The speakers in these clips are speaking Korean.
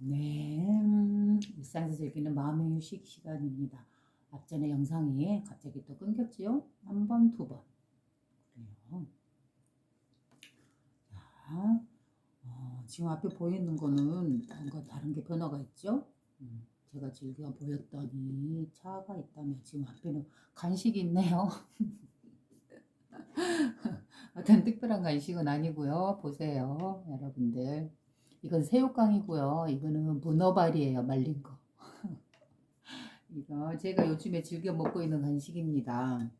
네, 일상에서 즐기는 마음의 휴식 시간입니다. 앞전에 영상이 갑자기 또 끊겼지요? 한 번, 두 번. 그래요. 자, 지금 앞에 보이는 거는 뭔가 다른 게 변화가 있죠? 제가 즐겨 보였던 이 차가 있다면 지금 앞에는 간식이 있네요. 어떤 특별한 간식은 아니고요. 보세요, 여러분들. 이건 새우깡이고요. 이거는 문어발이에요, 말린 거. 이거 제가 요즘에 즐겨 먹고 있는 간식입니다.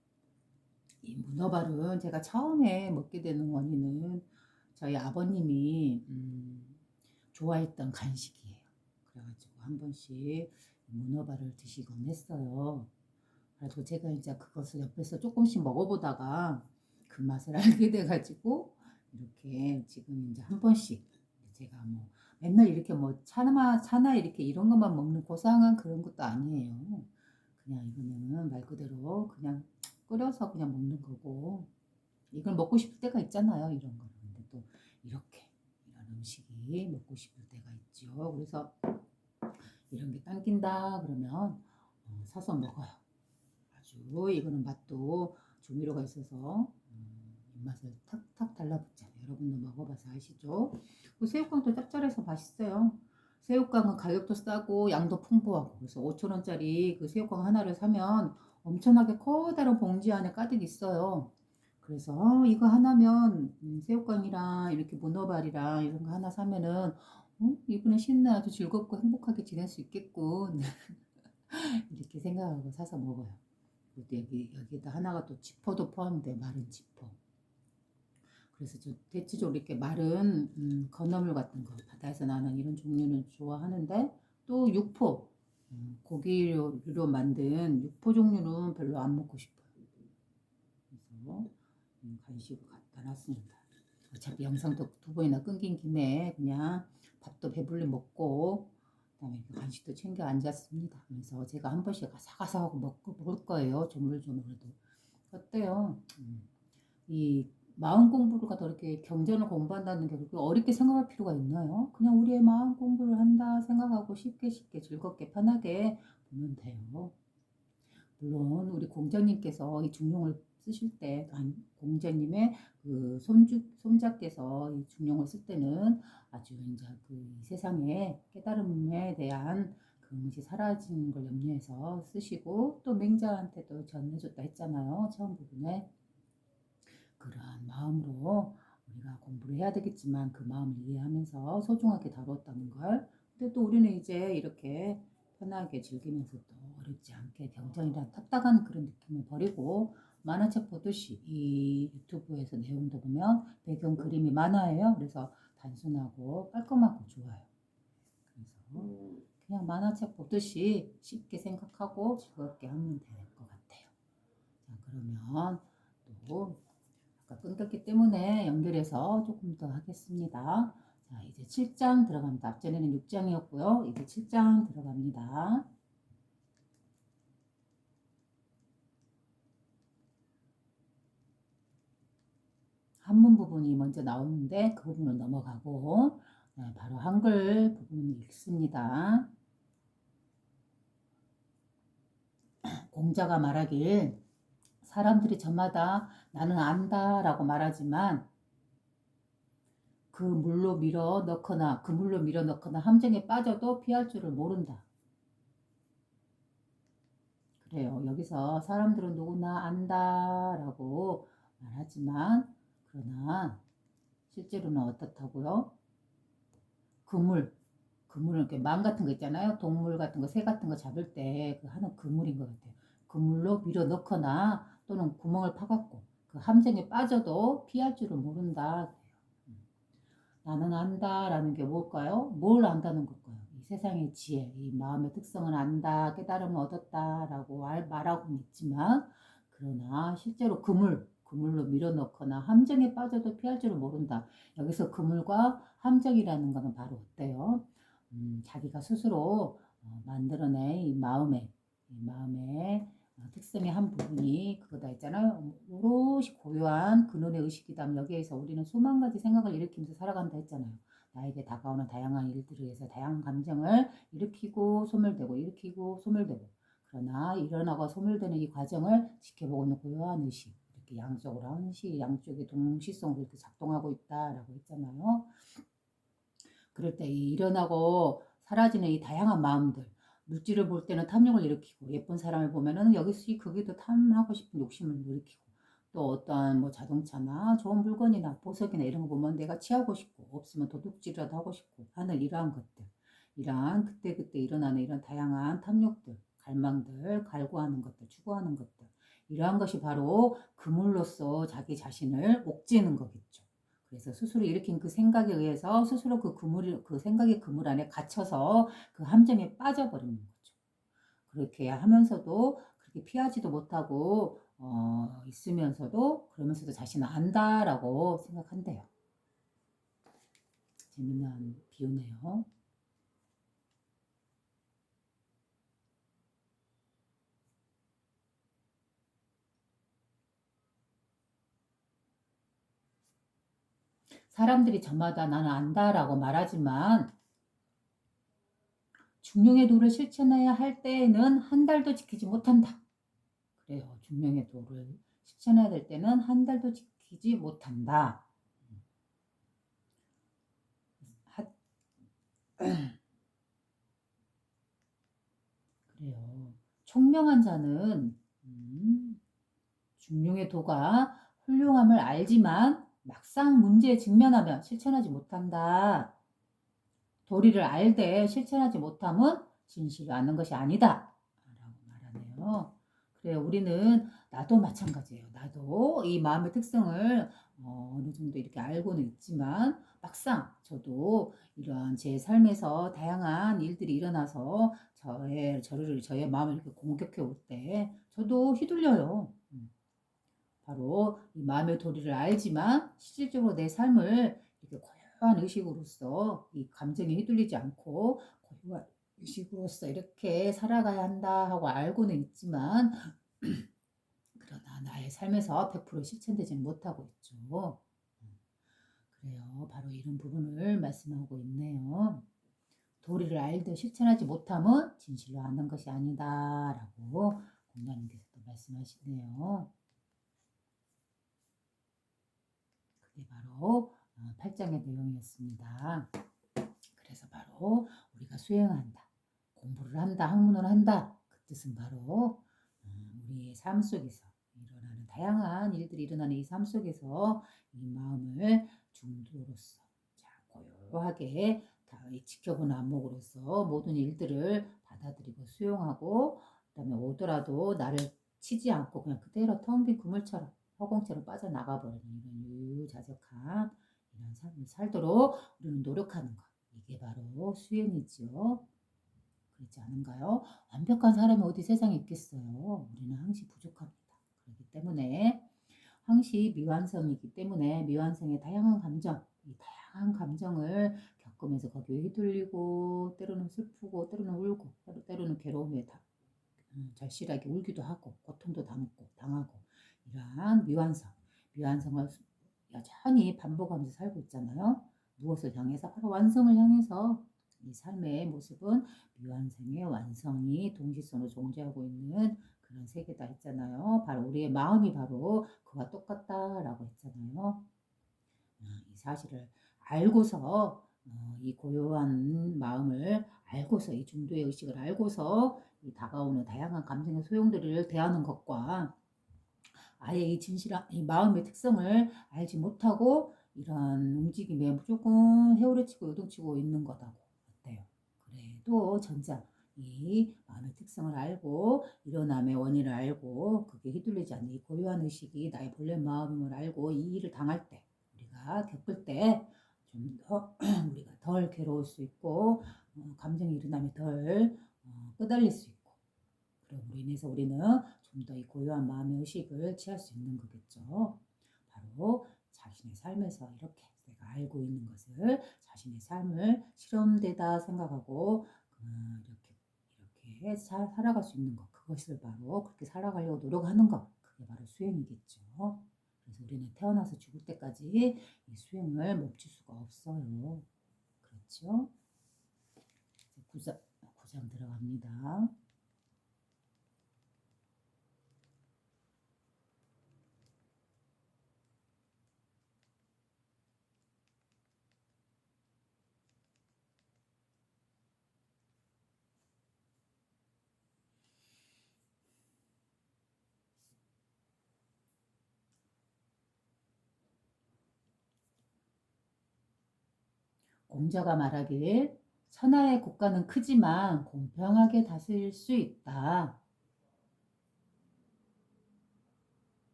이 문어발은 제가 처음에 먹게 되는 원인은 저희 아버님이 좋아했던 간식이에요. 그래가지고 한 번씩 문어발을 드시곤 했어요. 그래서 제가 이제 그것을 옆에서 조금씩 먹어보다가 그 맛을 알게 돼가지고 이렇게 지금 이제 한 번씩 제가 뭐 맨날 이렇게 뭐 차나 이렇게 이런 것만 먹는 고상한 그런 것도 아니에요. 그냥 이거는 말 그대로 그냥 끓여서 그냥 먹는 거고 이걸 먹고 싶을 때가 있잖아요. 이런 거는. 근데 또 이렇게 이런 음식이 먹고 싶을 때가 있죠. 그래서 이런 게 당긴다 그러면 사서 먹어요. 아주 이거는 맛도 조미료가 있어서 입맛을 탁탁 달라붙잖아요. 여러분도 먹어봐서 아시죠? 그 새우깡도 짭짤해서 맛있어요. 새우깡은 가격도 싸고 양도 풍부하고 그래서 5,000원짜리 그 새우깡 하나를 사면 엄청나게 커다란 봉지 안에 가득 있어요. 그래서 이거 하나면 새우깡이랑 이렇게 문어발이랑 이런 거 하나 사면은 이번에 신나 아주 즐겁고 행복하게 지낼 수 있겠군 이렇게 생각하고 사서 먹어요. 그리고 여기에다 하나가 또 지퍼도 포함돼 마른 지퍼. 그래서 저 대체적으로 이렇게 마른 건어물 같은 거 바다에서 나는 이런 종류는 좋아하는데 또 육포 고기로 만든 육포 종류는 별로 안 먹고 싶어요. 그래서 간식을 갖다 놨습니다. 어차피 영상도 두 번이나 끊긴 김에 그냥 밥도 배불리 먹고 그다음에 간식도 챙겨 앉았습니다. 그래서 제가 한 번씩 가사가사하고 먹을 거예요. 조물조물해도 어때요? 이 마음 공부를 갖다 이렇게 경전을 공부한다는 게 그렇게 어렵게 생각할 필요가 있나요? 그냥 우리의 마음 공부를 한다 생각하고 쉽게 쉽게 즐겁게 편하게 보면 돼요. 물론 우리 공자님께서 이 중용을 쓰실 때, 공자님의 그 손자께서 이 중용을 쓸 때는 아주 이제 그 세상에 깨달음에 대한 그 것이 사라지는 걸 염려해서 쓰시고 또 맹자한테도 전해줬다 했잖아요. 처음 부분에. 그러한 마음으로 우리가 공부를 해야 되겠지만 그 마음을 이해하면서 소중하게 다루었다는 걸. 근데 또 우리는 이제 이렇게 편하게 즐기면서 또 어렵지 않게 경전이란 딱딱한 그런 느낌을 버리고 만화책 보듯이 이 유튜브에서 내용도 보면 배경 그림이 만화예요. 그래서 단순하고 깔끔하고 좋아요. 그래서 그냥 만화책 보듯이 쉽게 생각하고 즐겁게 하면 될 것 같아요. 자, 그러면 또 아까 끊겼기 때문에 연결해서 조금 더 하겠습니다. 자, 이제 7장 들어갑니다. 앞전에는 6장이었고요. 이제 7장 들어갑니다. 한문 부분이 먼저 나오는데 그 부분은 넘어가고 네, 바로 한글 부분을 읽습니다. 공자가 말하길 사람들이 저마다 나는 안다 라고 말하지만 그 물로 밀어 넣거나 함정에 빠져도 피할 줄을 모른다. 그래요. 여기서 사람들은 누구나 안다라고 말하지만 그러나 실제로는 어떻다고요? 그물, 그물은 이렇게 망 같은 거 있잖아요. 동물 같은 거, 새 같은 거 잡을 때 그 하는 그물인 것 같아요. 그물로 밀어 넣거나 또는 구멍을 파갖고 그 함정에 빠져도 피할 줄을 모른다. 나는 안다라는 게 뭘까요? 뭘 안다는 걸까요? 이 세상의 지혜, 이 마음의 특성을 안다, 깨달음을 얻었다라고 말하고는 있지만, 그러나 실제로 그물로 밀어넣거나 함정에 빠져도 피할 줄을 모른다. 여기서 그물과 함정이라는 것은 바로 어때요? 자기가 스스로 만들어낸 이 마음의 특성의 한 부분이 그거다 했잖아요. 오롯이 고요한 근원의 의식이다. 여기에서 우리는 수만 가지 생각을 일으키면서 살아간다 했잖아요. 나에게 다가오는 다양한 일들을 위해서 다양한 감정을 일으키고 소멸되고 일으키고 소멸되고, 그러나 일어나고 소멸되는 이 과정을 지켜보고 있는 고요한 의식, 이렇게 양쪽으로 한시 양쪽의 동시성으로 이렇게 작동하고 있다라고 했잖아요. 그럴 때 이 일어나고 사라지는 이 다양한 마음들, 물질을 볼 때는 탐욕을 일으키고, 예쁜 사람을 보면은 여기서 거기도 탐하고 싶은 욕심을 일으키고, 또 어떠한 뭐 자동차나 좋은 물건이나 보석이나 이런 거 보면 내가 취하고 싶고, 없으면 도둑질이라도 하고 싶고 하는 이러한 것들, 이러한 그때그때 일어나는 이런 다양한 탐욕들, 갈망들, 갈구하는 것들, 추구하는 것들, 이러한 것이 바로 그물로서 자기 자신을 옥죄는 거겠죠. 그래서 스스로 일으킨 그 생각에 의해서 스스로 그 생각의 그물 안에 갇혀서 그 함정에 빠져버리는 거죠. 그렇게 하면서도 그렇게 피하지도 못하고 있으면서도, 그러면서도 자신은 안다라고 생각한대요. 재미난 비유네요. 사람들이 저마다 나는 안다라고 말하지만, 중용의 도를 실천해야 할 때에는 한 달도 지키지 못한다. 그래요. 중용의 도를 실천해야 될 때는 한 달도 지키지 못한다. 그래요. 총명한 자는 중용의 도가 훌륭함을 알지만 막상 문제에 직면하면 실천하지 못한다. 도리를 알되 실천하지 못함은 진실을 아는 것이 아니다 라고 말하네요. 그래요. 우리는, 나도 마찬가지예요. 나도 이 마음의 특성을 어느 정도 이렇게 알고는 있지만, 막상 저도 이러한 제 삶에서 다양한 일들이 일어나서 저의 마음을 이렇게 공격해 올 때 저도 휘둘려요. 바로 이 마음의 도리를 알지만 실질적으로 내 삶을 이렇게 고요한 의식으로서 이 감정에 휘둘리지 않고 고요한 의식으로서 이렇게 살아가야 한다 하고 알고는 있지만, 그러나 나의 삶에서 100% 실천되지는 못하고 있죠. 그래요. 바로 이런 부분을 말씀하고 있네요. 도리를 알듯 실천하지 못함은 진실로 아는 것이 아니다라고 공자님께서도 말씀하시네요. 그게 바로 8장의 내용이었습니다. 그래서 바로 우리가 수행한다, 공부를 한다, 학문을 한다, 그 뜻은 바로 우리의 삶 속에서 일어나는 다양한 일들이 일어나는 이 삶 속에서 이 마음을 중도로서 고요하게 지켜보는 안목으로서 모든 일들을 받아들이고 수용하고, 그다음에 오더라도 나를 치지 않고 그냥 그대로 텅 빈 그물처럼 허공처럼 빠져나가 버리는 이런 유유자적한 이런 삶을 살도록 우리는 노력하는 것, 이게 바로 수행이지요. 그렇지 않은가요? 완벽한 사람이 어디 세상에 있겠어요. 우리는 항시 부족합니다. 그렇기 때문에 항시 미완성이기 때문에 미완성의 다양한 감정, 이 다양한 감정을 겪으면서 거기에 휘둘리고, 때로는 슬프고, 때로는 울고, 때로는 괴로움에 절실하게 울기도 하고, 고통도 담고 당하고, 이러한 미완성을 여전히 반복하면서 살고 있잖아요. 무엇을 향해서? 바로 완성을 향해서. 이 삶의 모습은 미완성의 완성이 동시선으로 존재하고 있는 그런 세계다 했잖아요. 바로 우리의 마음이 바로 그와 똑같다라고 했잖아요. 이 사실을 알고서, 이 고요한 마음을 알고서, 이 중도의 의식을 알고서 이 다가오는 다양한 감정의 소용돌이를 대하는 것과, 아예 이 진실한 이 마음의 특성을 알지 못하고 이런 움직임에 무조건 헤오려치고 요동치고 있는 거다고 어때요? 그래도 전자, 이 마음의 특성을 알고 일어남의 원인을 알고 그게 휘둘리지 않는 이 고요한 의식이 나의 본래 마음임을 알고 이 일을 당할 때, 우리가 겪을 때 좀 더 우리가 덜 괴로울 수 있고, 감정이 일어나면 덜 끄달릴 수 있고, 그럼으로 인해서 우리는 좀 더 이 고요한 마음의 의식을 취할 수 있는 거겠죠. 바로 자신의 삶에서 이렇게 내가 알고 있는 것을 자신의 삶을 실험되다 생각하고 이렇게 살아갈 수 있는 것, 그것을 바로 그렇게 살아가려고 노력하는 것, 그게 바로 수행이겠죠. 그래서 우리는 태어나서 죽을 때까지 이 수행을 멈출 수가 없어요. 그렇죠? 구장 들어갑니다. 공자가 말하길 천하의 국가는 크지만 공평하게 다스릴 수 있다.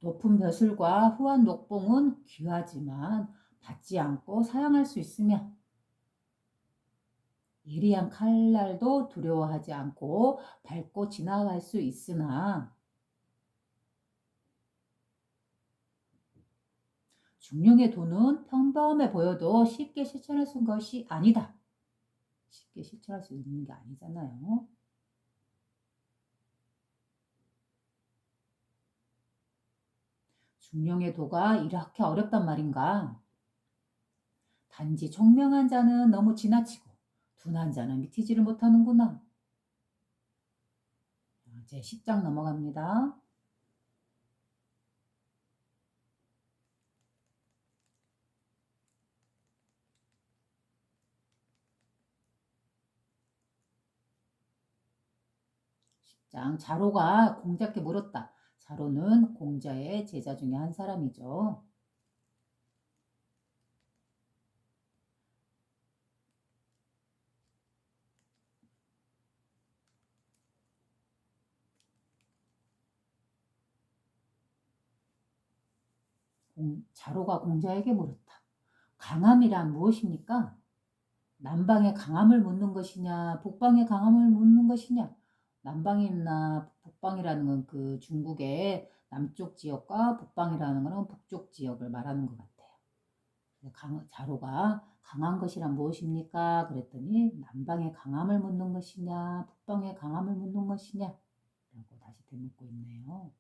높은 벼슬과 후한 녹봉은 귀하지만 받지 않고 사용할 수 있으며 예리한 칼날도 두려워하지 않고 밟고 지나갈 수 있으나 중령의 도는 평범해 보여도 쉽게 실천할 수 있는 것이 아니다. 쉽게 실천할 수 있는 게 아니잖아요. 중령의 도가 이렇게 어렵단 말인가? 단지 총명한 자는 너무 지나치고 둔한 자는 미치지를 못하는구나. 이제 10장 넘어갑니다. 자로가 공자께 물었다. 자로는 공자의 제자 중에 한 사람이죠. 자로가 공자에게 물었다. 강함이란 무엇입니까? 남방의 강함을 묻는 것이냐, 북방의 강함을 묻는 것이냐? 남방이나 북방이라는 건 그 중국의 남쪽 지역과 북방이라는 것은 북쪽 지역을 말하는 것 같아요. 자로가 강한 것이란 무엇입니까? 그랬더니 남방의 강함을 묻는 것이냐, 북방의 강함을 묻는 것이냐? 라고 다시 되묻고 있네요.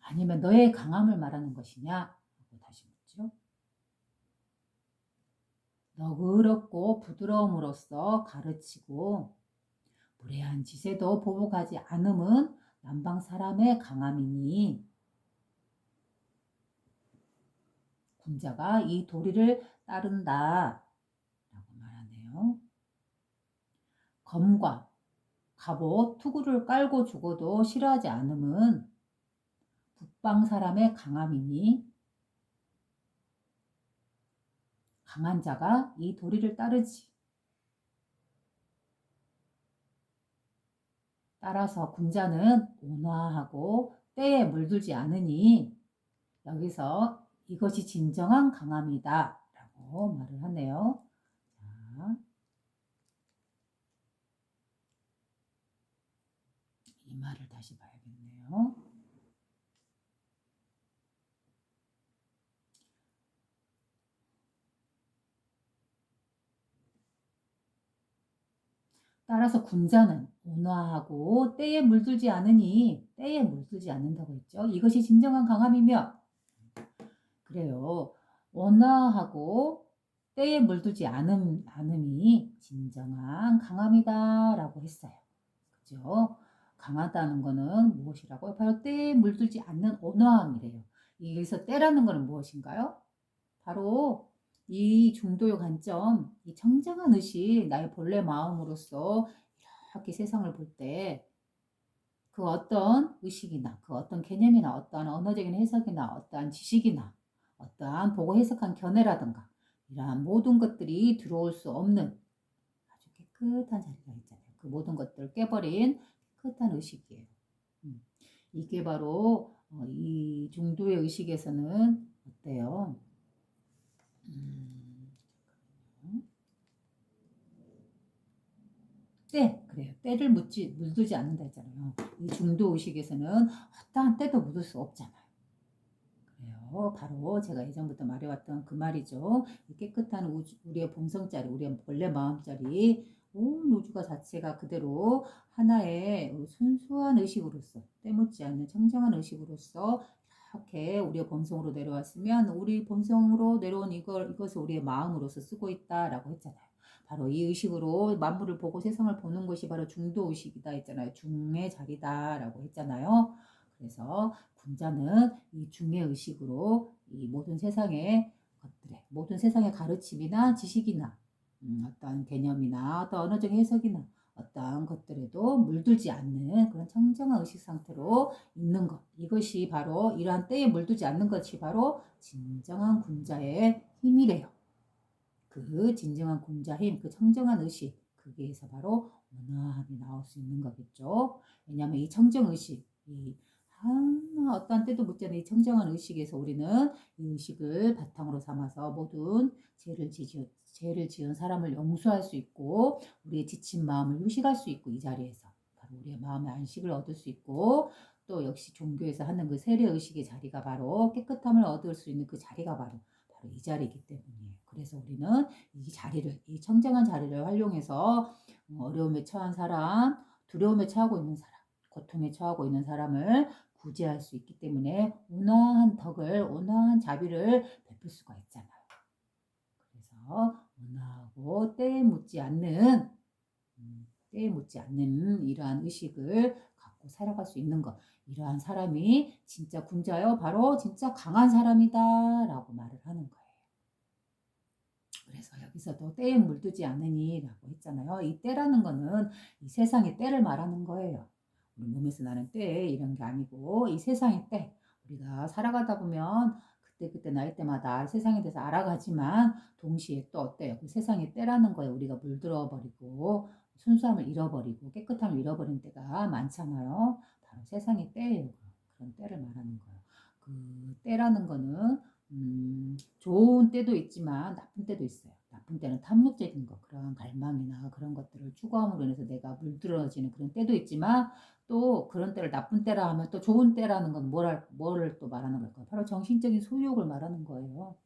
아니면 너의 강함을 말하는 것이냐? 라고 다시 묻죠. 너그럽고 부드러움으로써 가르치고 무례한 짓에도 보복하지 않음은 남방 사람의 강함이니 군자가 이 도리를 따른다 라고 말하네요. 검과 갑옷, 투구를 깔고 죽어도 싫어하지 않음은 북방 사람의 강함이니 강한 자가 이 도리를 따르지. 따라서 군자는 온화하고 때에 물들지 않으니 여기서 이것이 진정한 강함이다 라고 말을 하네요. 자, 이 말을 다시 봐야겠네요. 따라서 군자는 온화하고 때에 물들지 않으니 때에 물들지 않는다고 했죠. 이것이 진정한 강함이며 그래요. 온화하고 때에 물들지 않음이 진정한 강함이다 라고 했어요. 그죠? 강하다는 거는 무엇이라고요? 바로 때에 물들지 않는 온화함이래요. 여기서 때라는 거는 무엇인가요? 바로 이 중도의 관점, 이 청정한 의식, 나의 본래 마음으로서 이렇게 세상을 볼 때 그 어떤 의식이나 그 어떤 개념이나 어떠한 언어적인 해석이나 어떠한 지식이나 어떠한 보고 해석한 견해라든가 이러한 모든 것들이 들어올 수 없는 아주 깨끗한 자리가 있잖아요. 그 모든 것들을 깨버린 깨끗한 의식이에요. 이게 바로 이 중도의 의식에서는 어때요? 그래요. 때를 물들지 않는다 했잖아요. 이 중도 의식에서는 어떠한 때도 묻을 수 없잖아요. 그래요. 그래서 바로 제가 예전부터 말해왔던 그 말이죠. 이 깨끗한 우리의 본성자리, 우리의 본래 마음자리, 온 우주가 자체가 그대로 하나의 순수한 의식으로서, 때묻지 않는 청정한 의식으로서 이렇게 우리의 본성으로 내려왔으면 우리 본성으로 내려온 이것을 우리의 마음으로서 쓰고 있다라고 했잖아요. 바로 이 의식으로 만물을 보고 세상을 보는 것이 바로 중도의식이다 했잖아요. 중의 자리다라고 했잖아요. 그래서 군자는 이 중의 의식으로 이 모든 세상의 것들에, 모든 세상의 가르침이나 지식이나 어떤 개념이나 어떤 언어적 해석이나 어떤 것들에도 물들지 않는 그런 청정한 의식 상태로 있는 것. 이것이 바로 이러한 때에 물들지 않는 것이 바로 진정한 군자의 힘이래요. 그 진정한 군자 힘, 그 청정한 의식, 거기에서 바로 온화함이 나올 수 있는 거겠죠. 왜냐하면 이 청정 의식, 이 어떠한 때도 묻지 않은 이 청정한 의식에서 우리는 이 의식을 바탕으로 삼아서 모든 죄를 지은 사람을 용서할 수 있고 우리의 지친 마음을 휴식할 수 있고 이 자리에서 바로 우리의 마음의 안식을 얻을 수 있고 또 역시 종교에서 하는 그 세례 의식의 자리가 바로 깨끗함을 얻을 수 있는 그 자리가 바로 이 자리이기 때문이에요. 그래서 우리는 이 자리를, 이 청정한 자리를 활용해서 어려움에 처한 사람, 두려움에 처하고 있는 사람, 고통에 처하고 있는 사람을 구제할 수 있기 때문에 온화한 덕을, 온화한 자비를 베풀 수가 있잖아요. 그래서 온화하고 때에 묻지 않는 이러한 의식을 갖고 살아갈 수 있는 것. 이러한 사람이 진짜 군자요. 바로 진짜 강한 사람이다 라고 말을 하는 거예요. 그래서 여기서도 때에 물들지 않으니 라고 했잖아요. 이 때라는 거는 이 세상의 때를 말하는 거예요. 우리 몸에서 나는 때 이런 게 아니고 이 세상의 때. 우리가 살아가다 보면 그때 나이 때마다 세상에 대해서 알아가지만 동시에 또 어때요? 그 세상의 때라는 거에 우리가 물들어 버리고 순수함을 잃어버리고 깨끗함을 잃어버린 때가 많잖아요. 바로 세상의 때예요. 그런 때를 말하는 거예요. 그 때라는 거는 좋은 때도 있지만 나쁜 때도 있어요. 나쁜 때는 탐욕적인 것, 그런 갈망이나 그런 것들을 추구함으로 인해서 내가 물들어지는 그런 때도 있지만 또 그런 때를 나쁜 때라 하면 또 좋은 때라는 건 뭐를 또 말하는 걸까요? 바로 정신적인 소유욕을 말하는 거예요.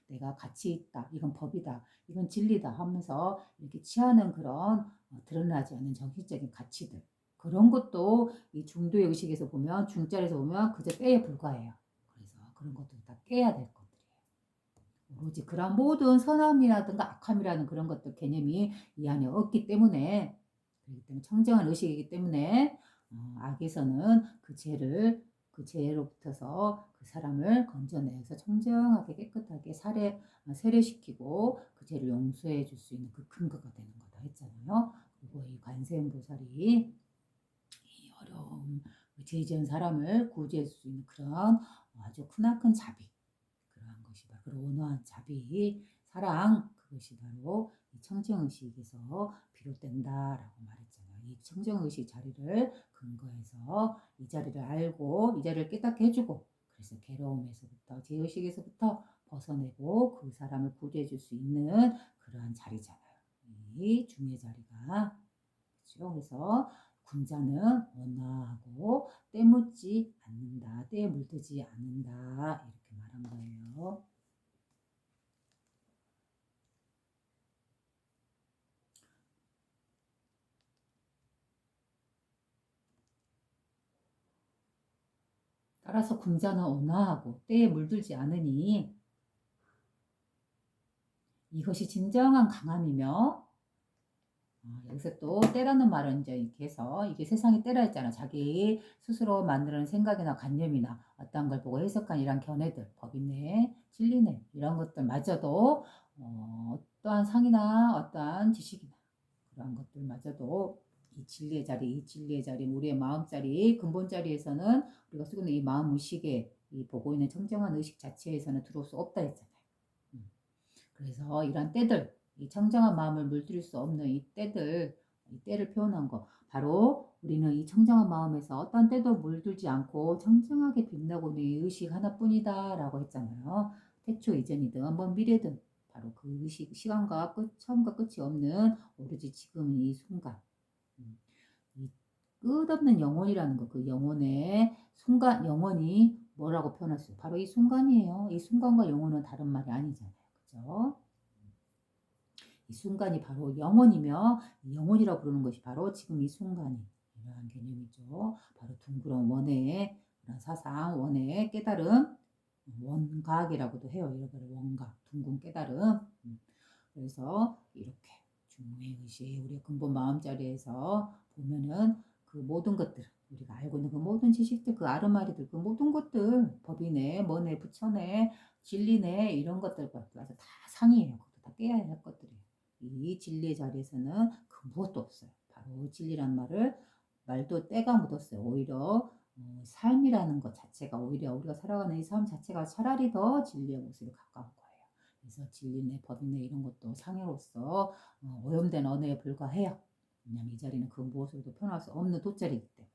내가 가치 있다, 이건 법이다, 이건 진리다 하면서 이렇게 취하는 그런 드러나지 않는 정신적인 가치들. 그런 것도 이 중도의 의식에서 보면, 중자리에서 보면 그저 때에 불과해요. 그래서 그런 것도 다 깨야 될 것들이에요. 오로지 그런 모든 선함이라든가 악함이라는 그런 것들 개념이 이 안에 없기 때문에, 그렇기 때문에 청정한 의식이기 때문에 악에서는 그 죄로부터서 그 사람을 건져내서 청정하게 깨끗하게 세례시키고 그 죄를 용서해 줄 수 있는 그 근거가 되는 거다 했잖아요. 그리고 이 관세음 보살이 이 어려움, 죄 지은 사람을 구제해 줄 수 있는 그런 아주 크나큰 자비, 그러한 것이 바로 그 온화한 자비, 사랑, 그것이 바로 이 청정의식에서 비롯된다라고 말했잖아요. 이 청정의식 자리를 근거해서 이 자리를 알고 이 자리를 깨닫게 해주고 그래서 괴로움에서부터 죄의식에서부터 벗어내고 그 사람을 구제해 줄 수 있는 그러한 자리잖아요. 이 중의 자리가. 그렇죠? 그래서 군자는 온화하고 때묻지 않는다, 때에 물들지 않는다 이렇게 말한 거예요. 따라서 군자는 온화하고 때에 물들지 않으니 이것이 진정한 강함이며 여기서 또 때라는 말은 이제 이렇게 해서 이게 세상이 때라 했잖아. 자기 스스로 만드는 생각이나 관념이나 어떤 걸 보고 해석한 이런 견해들, 법이네, 진리네 이런 것들마저도 어떠한 상이나 어떠한 지식이나 그런 것들마저도 이 진리의 자리, 우리의 마음 자리, 근본 자리에서는 우리가 쓰고 있는 이 마음 의식에 이 보고 있는 청정한 의식 자체에서는 들어올 수 없다 했잖아요. 그래서 이런 때들, 이 청정한 마음을 물들일 수 없는 이 때들, 이 때를 표현한 거. 바로 우리는 이 청정한 마음에서 어떤 때도 물들지 않고 청정하게 빛나고 있는 이 의식 하나뿐이다 라고 했잖아요. 태초 이전이든 먼 미래든 바로 그 의식, 시간과 처음과 끝이 없는 오로지 지금 이 순간. 이 끝없는 영혼이라는 거, 그 영혼의 순간, 영혼이 뭐라고 표현했어요? 바로 이 순간이에요. 이 순간과 영혼은 다른 말이 아니잖아요. 그죠? 이 순간이 바로 영혼이며 영혼이라고 부르는 것이 바로 지금 이 순간이 이러한 개념이죠. 바로 둥그런 원의 그런 사상, 원의 깨달음, 원각이라고도 해요. 이렇게 원각, 둥근 깨달음. 그래서 이렇게 중무의 의식, 우리의 근본 마음자리에서 보면은 그 모든 것들, 우리가 알고 있는 그 모든 지식들, 그 아르마리들, 그 모든 것들, 법이네, 뭐네, 부처네, 진리네, 이런 것들과 다 상이에요. 그것도 다 깨야 할 것들이에요. 이 진리의 자리에서는 그 무엇도 없어요. 바로 진리란 말도 때가 묻었어요. 오히려 삶이라는 것 자체가 오히려 우리가 살아가는 이 삶 자체가 차라리 더 진리의 모습에 가까운 거예요. 그래서 진리네 법이네 이런 것도 상해로서 오염된 언어에 불과해요. 왜냐하면 이 자리는 그 무엇으로도 표현할 수 없는 돗자리이기 때문에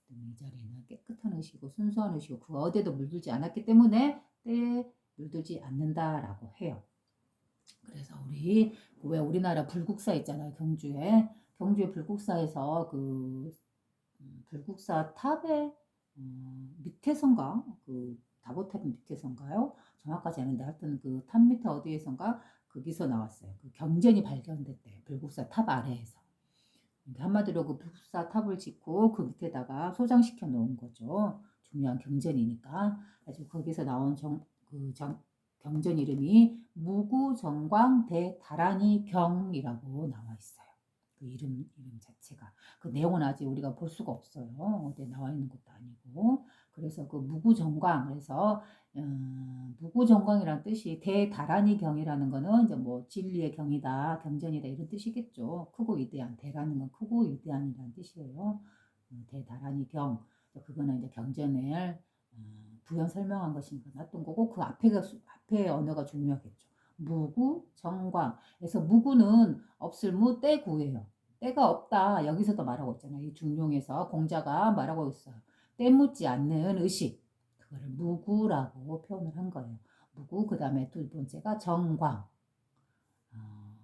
이 자리는 깨끗한 의식이고 순수한 의식이고 그 어디에도 물들지 않았기 때문에 때에 물들지 않는다라고 해요. 그래서 왜 우리나라 불국사 있잖아요. 경주에 불국사에서 그 불국사 탑의 밑에선가 그 다보탑 밑에선가요? 정확하지 않은데 하여튼 그 탑 밑에 어디에선가 거기서 나왔어요. 그 경전이 발견됐대. 불국사 탑 아래에서. 한마디로 그 불국사 탑을 짓고 그 밑에다가 소장시켜 놓은 거죠. 중요한 경전이니까. 그래서 거기서 나온 경전 이름이 무구정광대다라니 경이라고 나와 있어요. 그 이름 자체가. 그 내용은 아직 우리가 볼 수가 없어요. 어디에 나와 있는 것도 아니고. 그래서 그 무구정광, 그래서 무구정광이라는 뜻이 대다라니 경이라는 거는 이제 뭐 진리의 경이다, 경전이다 이런 뜻이겠죠. 크고 위대한, 대라는 건 크고 위대한이라는 뜻이에요. 대다라니 경, 그거는 이제 경전을 부연 설명한 것이니까 놨던 거고 그 앞에 언어가 중요하겠죠. 무구 정광. 그래서 무구는 없을 무 때구예요. 때가 없다. 여기서도 말하고 있잖아요. 이 중용에서 공자가 말하고 있어요. 때 묻지 않는 의식. 그거를 무구라고 표현을 한 거예요. 무구. 그다음에 두 번째가 정광.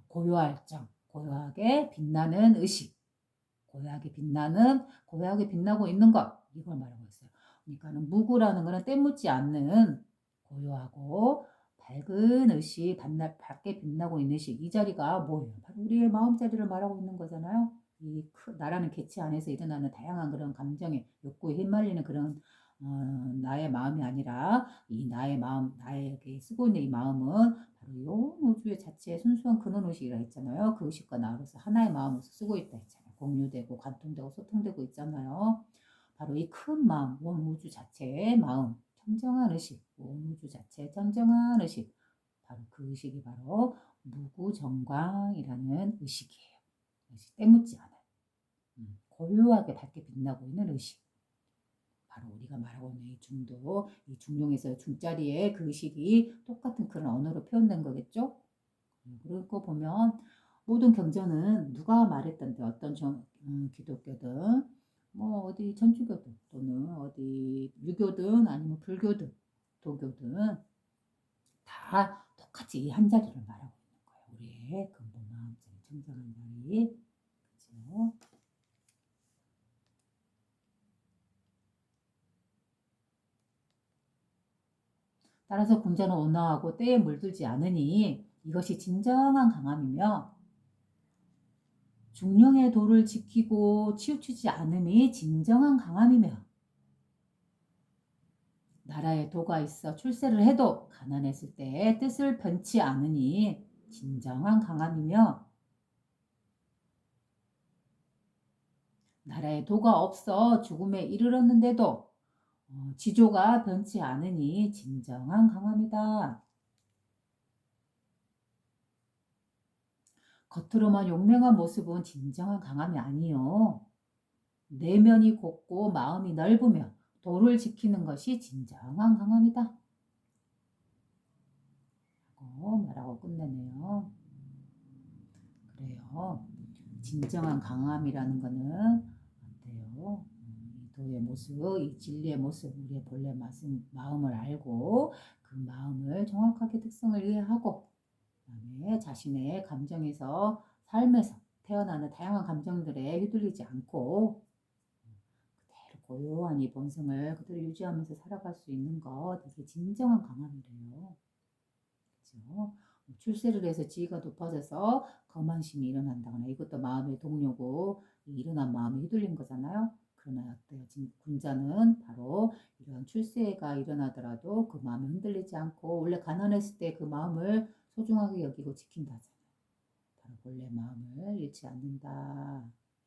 고요할 정. 고요하게 빛나는 의식. 고요하게 빛나고 있는 것. 이걸 말하고 있어요. 그러니까는 무구라는 거는 때묻지 않는 고요하고 밝은 의식, 밝게 빛나고 있는 의식. 이 자리가 뭐예요? 바로 우리의 마음자리를 말하고 있는 거잖아요. 나라는 개체 안에서 일어나는 다양한 그런 감정의 욕구에 휘말리는 그런 나의 마음이 아니라 이 나의 마음, 나에게 쓰고 있는 이 마음은 바로 이 우주의 자체의 순수한 근원 의식이라 했잖아요. 그 의식과 나로서 하나의 마음으로서 쓰고 있다 했잖아요. 공유되고 관통되고 소통되고 있잖아요. 바로 이 큰 마음, 원 우주 자체의 마음, 청정한 의식, 원 우주 자체의 청정한 의식, 바로 그 의식이 바로 무구정광이라는 의식이에요. 의식 때묻지 않아요. 고요하게 밝게 빛나고 있는 의식. 바로 우리가 말하고 있는 이 중도, 이 중용에서 중자리에 그 의식이 똑같은 그런 언어로 표현된 거겠죠? 그러고 보면 모든 경전은 누가 말했던데 어떤 기독교든 뭐 어디 천주교든 또는 어디 유교든 아니면 불교든 도교든 다 똑같이 이 한 자리를 말하고 있는 거예요. 우리의 근본 마음자리, 청정한 자리. 그죠? 따라서 군자는 온화하고 때에 물들지 않으니 이것이 진정한 강함이며 중령의 도를 지키고 치우치지 않음이 진정한 강함이며 나라에 도가 있어 출세를 해도 가난했을 때 뜻을 변치 않으니 진정한 강함이며 나라에 도가 없어 죽음에 이르렀는데도 지조가 변치 않으니 진정한 강함이다. 겉으로만 용맹한 모습은 진정한 강함이 아니요. 내면이 곱고 마음이 넓으며 도를 지키는 것이 진정한 강함이다. 말하고 끝내네요. 그래요. 진정한 강함이라는 거는 어때요? 이 도의 모습, 이 진리의 모습, 우리의 본래 마음을 알고 그 마음을 정확하게 특성을 이해하고 그다음에 자신의 감정에서 삶에서 태어나는 다양한 감정들에 휘둘리지 않고 그대로 고요한 이 본성을 그대로 유지하면서 살아갈 수 있는 거 되게 진정한 강함이래요. 그죠? 출세를 해서 지위가 높아져서 거만심이 일어난다거나 이것도 마음의 동료고 일어난 마음이 휘둘린 거잖아요. 그러나 어때요? 지금 군자는 바로 이런 출세가 일어나더라도 그 마음이 흔들리지 않고 원래 가난했을 때 그 마음을 소중하게 여기고 지킨다잖아요. 바로 본래 마음을 잃지 않는다.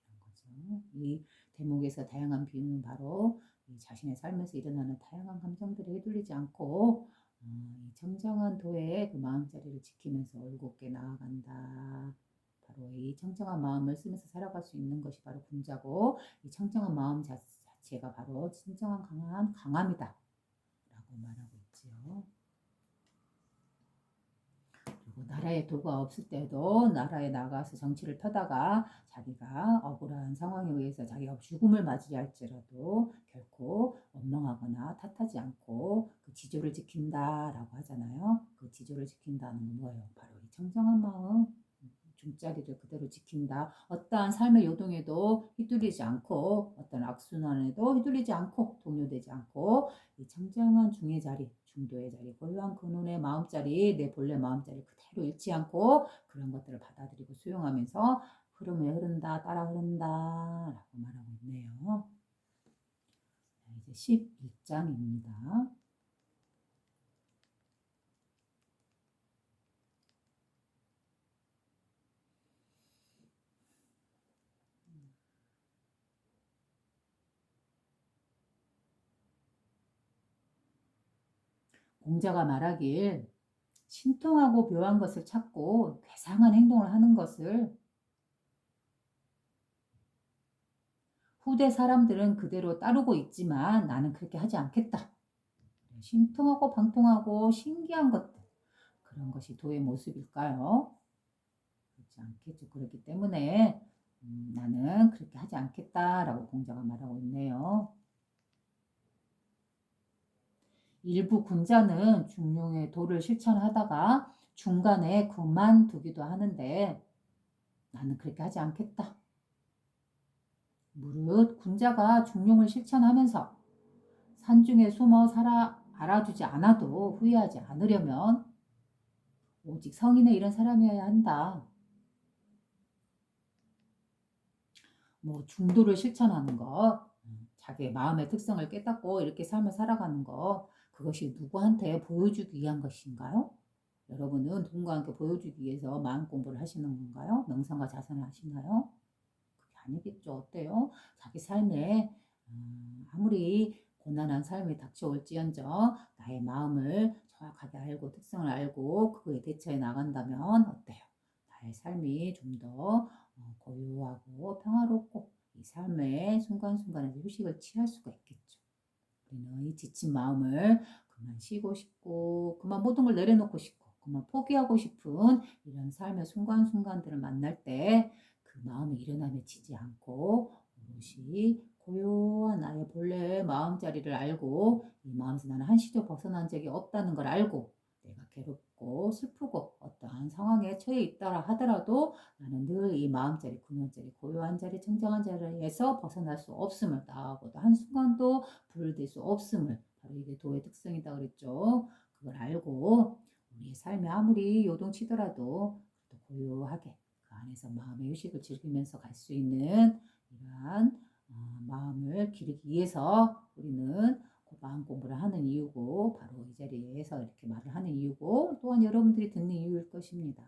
이런 거죠. 이 대목에서 다양한 비유는 바로 이 자신의 삶에서 일어나는 다양한 감정들에 휘둘리지 않고 이 청정한 도의 그 마음자리를 지키면서 올곧게 나아간다. 바로 이 청정한 마음을 쓰면서 살아갈 수 있는 것이 바로 군자고 이 청정한 마음 자체가 바로 진정한 강함이다. 라고 말하고 있지요. 그리고 나라에 도가 없을 때도 나라에 나가서 정치를 펴다가 자기가 억울한 상황에 의해서 자기가 죽음을 맞이할지라도 결코 원망하거나 탓하지 않고 그 지조를 지킨다라고 하잖아요. 그 지조를 지킨다는 건 뭐예요? 바로 이 청정한 마음, 중자리를 그대로 지킨다. 어떠한 삶의 요동에도 휘둘리지 않고 어떤 악순환에도 휘둘리지 않고 동요되지 않고 이 청정한 중의 자리, 중도의 자리, 고요한 근원의 마음자리, 내 본래 마음자리 그대로 잃지 않고 그런 것들을 받아들이고 수용하면서 흐름에 흐른다, 따라 흐른다 라고 말하고 있네요. 이제 11장입니다. 공자가 말하길 신통하고 묘한 것을 찾고 괴상한 행동을 하는 것을 후대 사람들은 그대로 따르고 있지만 나는 그렇게 하지 않겠다. 신통하고 방통하고 신기한 것들 그런 것이 도의 모습일까요? 그렇지 않겠죠. 그렇기 때문에 나는 그렇게 하지 않겠다라고 공자가 말하고 있네요. 일부 군자는 중용의 도를 실천하다가 중간에 그만두기도 하는데 나는 그렇게 하지 않겠다. 무릇 군자가 중용을 실천하면서 산중에 숨어 살아 알아두지 않아도 후회하지 않으려면 오직 성인의 이런 사람이어야 한다. 뭐 중도를 실천하는 것, 자기의 마음의 특성을 깨닫고 이렇게 삶을 살아가는 것, 그것이 누구한테 보여주기 위한 것인가요? 여러분은 누군가 함께 보여주기 위해서 마음 공부를 하시는 건가요? 명상과 자선을 하시나요? 그게 아니겠죠. 어때요? 자기 삶에 아무리 고난한 삶이 닥쳐올지언정 나의 마음을 정확하게 알고 특성을 알고 그거에 대처해 나간다면 어때요? 나의 삶이 좀 더 고요하고 평화롭고 이 삶의 순간순간에서 휴식을 취할 수가 있겠죠. 우리는 이 지친 마음을 그만 쉬고 싶고 그만 모든 걸 내려놓고 싶고 그만 포기하고 싶은 이런 삶의 순간순간들을 만날 때 그 마음이 일어나며 지지 않고 오롯이 고요한 나의 본래의 마음자리를 알고 이 마음에서 나는 한시도 벗어난 적이 없다는 걸 알고 내가 괴롭고 슬프고 어떠한 상황에 처해 있다라 하더라도 나는 늘 이 마음자리, 근원자리, 고요한 자리, 청정한 자리에서 벗어날 수 없음을 나하고도 한순간도 분리될 수 없음을 바로 이게 도의 특성이다 그랬죠. 그걸 알고 우리의 삶이 아무리 요동치더라도 고요하게 그 안에서 마음의 휴식을 즐기면서 갈 수 있는 이러한 마음을 기르기 위해서 우리는 마음 공부를 하는 이유고 바로 이 자리에서 이렇게 말을 하는 이유고 또한 여러분들이 듣는 이유일 것입니다.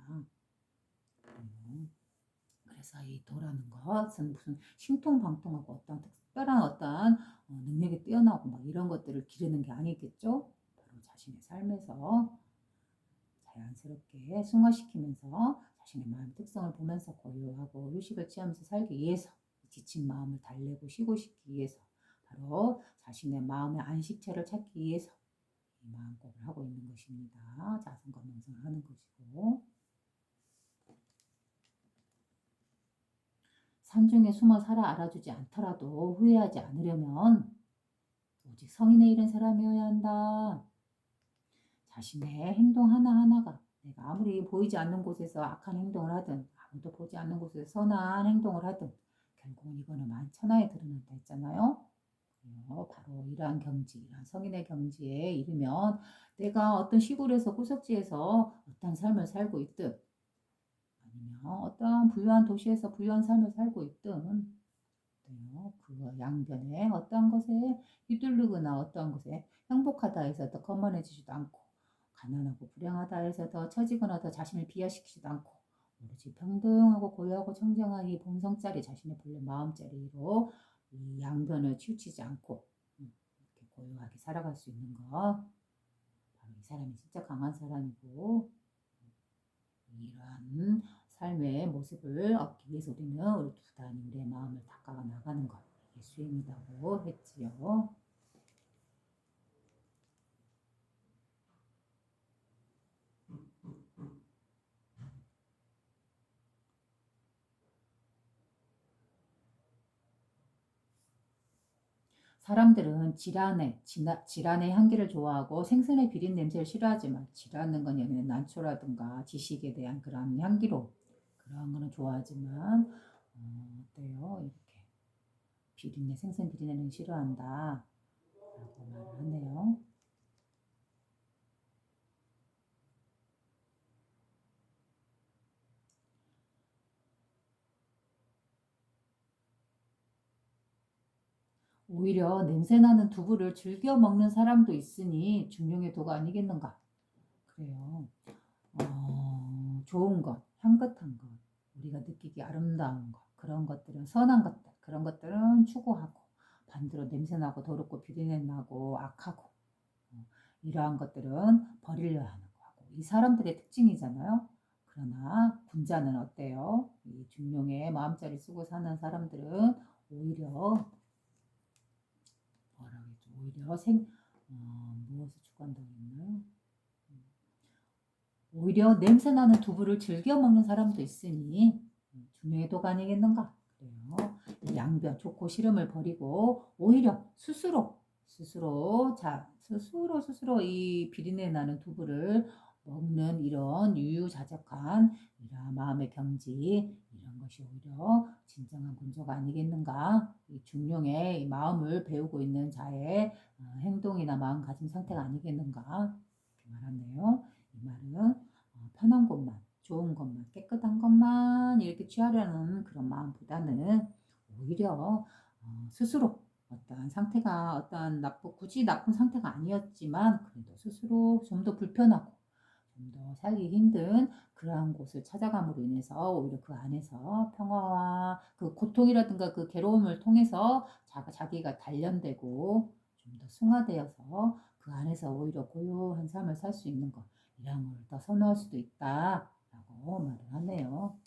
그래서 이 도라는 것은 무슨 신통방통하고 어떤 특별한 어떤 능력이 뛰어나고 막 이런 것들을 기르는 게 아니겠죠. 바로 자신의 삶에서 자연스럽게 승화시키면서 자신의 마음 특성을 보면서 고요하고 휴식을 취하면서 살기 위해서 지친 마음을 달래고 쉬고 싶기 위해서 바로 자신의 마음의 안식처를 찾기 위해서 이 마음법을 하고 있는 것입니다. 자성과 명상을 하는 것이고 산중에 숨어 살아 알아주지 않더라도 후회하지 않으려면 오직 성인의 이른 사람이어야 한다. 자신의 행동 하나하나가 내가 아무리 보이지 않는 곳에서 악한 행동을 하든 아무도 보지 않는 곳에서 선한 행동을 하든 결국은 이거는 만천하에 드러난다 했잖아요. 바로 이러한 경지, 이러한 성인의 경지에 이르면 내가 어떤 시골에서 구석지에서 어떤 삶을 살고 있든 아니면 어떤 부유한 도시에서 부유한 삶을 살고 있든 그 양변에 어떠한 것에 휘둘르거나 어떠한 것에 행복하다 해서 더 거만해지지도 않고 가난하고 불행하다 해서 더 처지거나 더 자신을 비하시키지도 않고 오로지 평등하고 고요하고 청정한 이 본성짜리 자신의 본래 마음짜리로 이 양변을 치우치지 않고 이렇게 고요하게 살아갈 수 있는 거 바로 이 사람이 진짜 강한 사람이고 이러한 삶의 모습을 얻기 위해서 우리는 우리 부단히 우리의 마음을 닦아 나가는 것 이게 수행이라고 했지요. 사람들은 질환의 향기를 좋아하고 생선의 비린 냄새를 싫어하지만 질하는 건 여기는 난초라든가 지식에 대한 그런 향기로 그러한 거는 좋아하지만 어때요? 이렇게 비린내 생선 비린내는 싫어한다 라고 말을 하네요. 오히려 냄새나는 두부를 즐겨 먹는 사람도 있으니 중용의 도가 아니겠는가? 그래요. 좋은 것, 향긋한 것, 우리가 느끼기 아름다운 것, 그런 것들은 선한 것들, 그런 것들은 추구하고 반대로 냄새나고 더럽고 비린내 나고 악하고 이러한 것들은 버리려 하는 거고 이 사람들의 특징이잖아요. 그러나 군자는 어때요? 이 중용의 마음자리 쓰고 사는 사람들은 오히려 뭐라고 했죠? 오히려 무엇을 추구한다고 했나요? 오히려 냄새나는 두부를 즐겨 먹는 사람도 있으니 중요해도가 아니겠는가? 그래요. 이 양변 좋고 싫음을 버리고 오히려 스스로 이 비린내 나는 두부를 먹는 이런 유유자적한 이런 마음의 경지 이런 것이 오히려 진정한 군조가 아니겠는가? 이 중용의 이 마음을 배우고 있는 자의 행동이나 마음가짐 상태가 아니겠는가? 이렇게 말하네요. 이 말은 편한 것만, 좋은 것만, 깨끗한 것만 이렇게 취하려는 그런 마음보다는 오히려 스스로 어떠한 상태가 굳이 나쁜 상태가 아니었지만 그래도 스스로 좀 더 불편하고 좀 더 살기 힘든 그러한 곳을 찾아감으로 인해서 오히려 그 안에서 평화와 그 고통이라든가 그 괴로움을 통해서 자기가 단련되고 좀 더 승화되어서 그 안에서 오히려 고요한 삶을 살 수 있는 것 이런 걸 더 선호할 수도 있다라고 말을 하네요.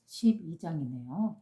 12장이네요.